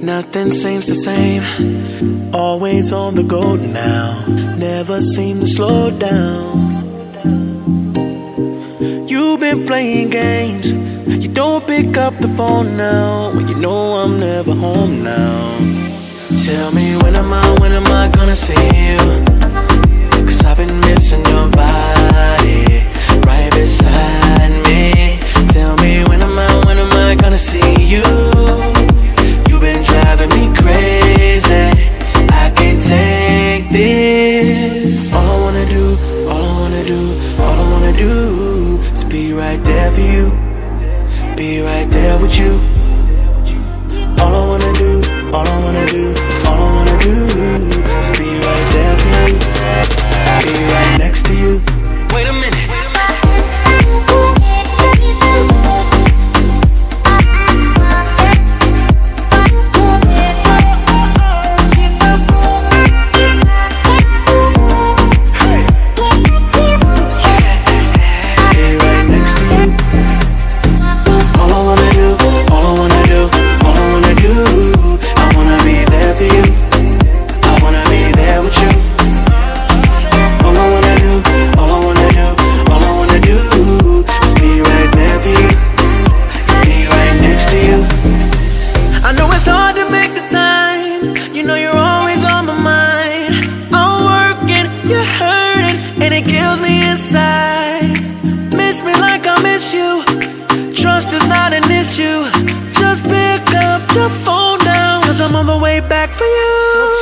Nothing seems the same. Always on the go now. Never seem to slow down. You've been playing games. You don't pick up the phone now when you know I'm never home now. Tell me when am I gonna see you? 'Cause I've been missing your body right beside me. Tell me when am I gonna see you? You've been driving me crazy. I can't take this. All I wanna do is be right there for you. Be right there with you. All I wanna do is be right there for you. Be right next to you. Wait a minute.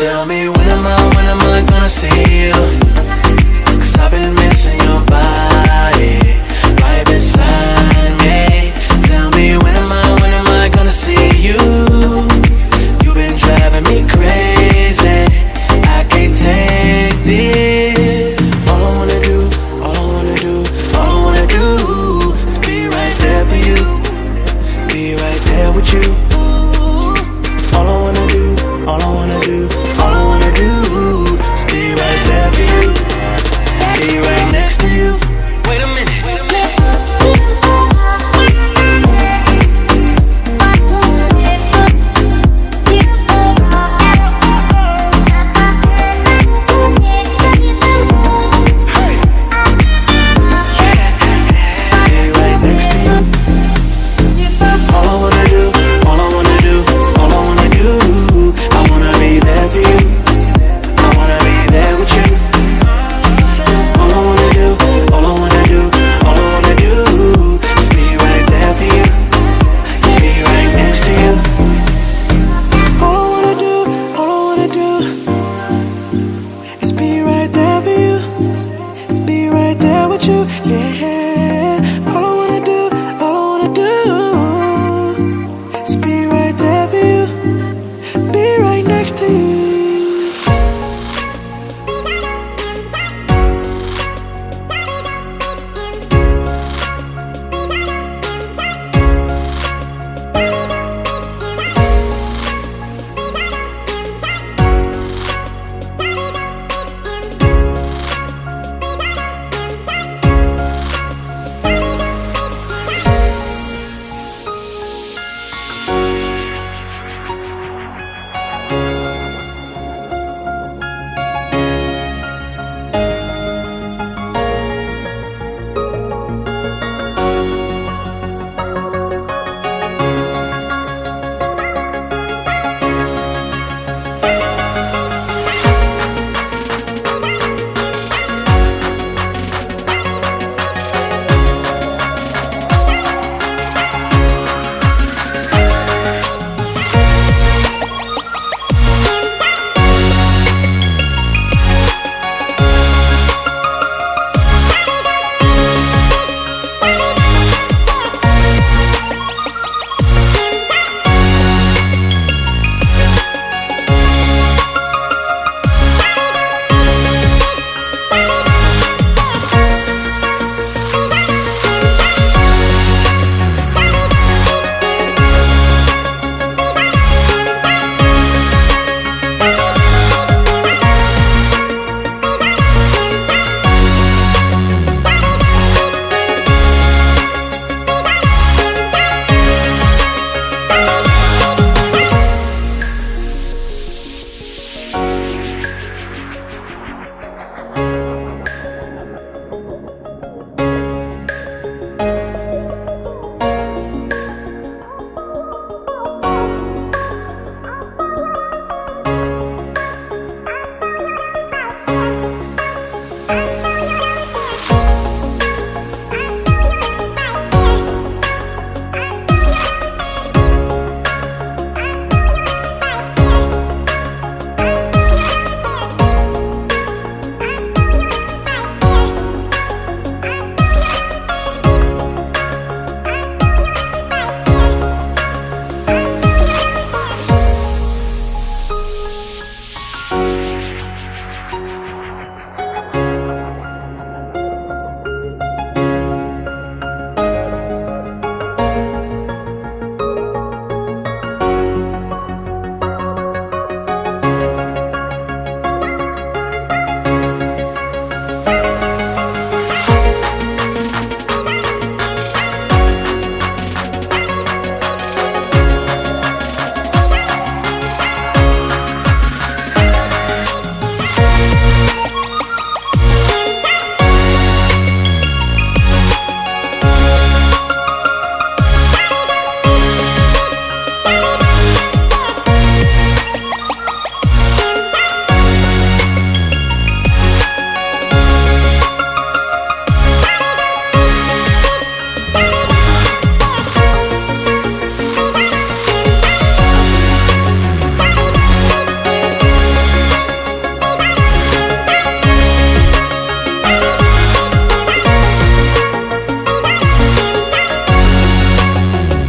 Tell me when am I gonna see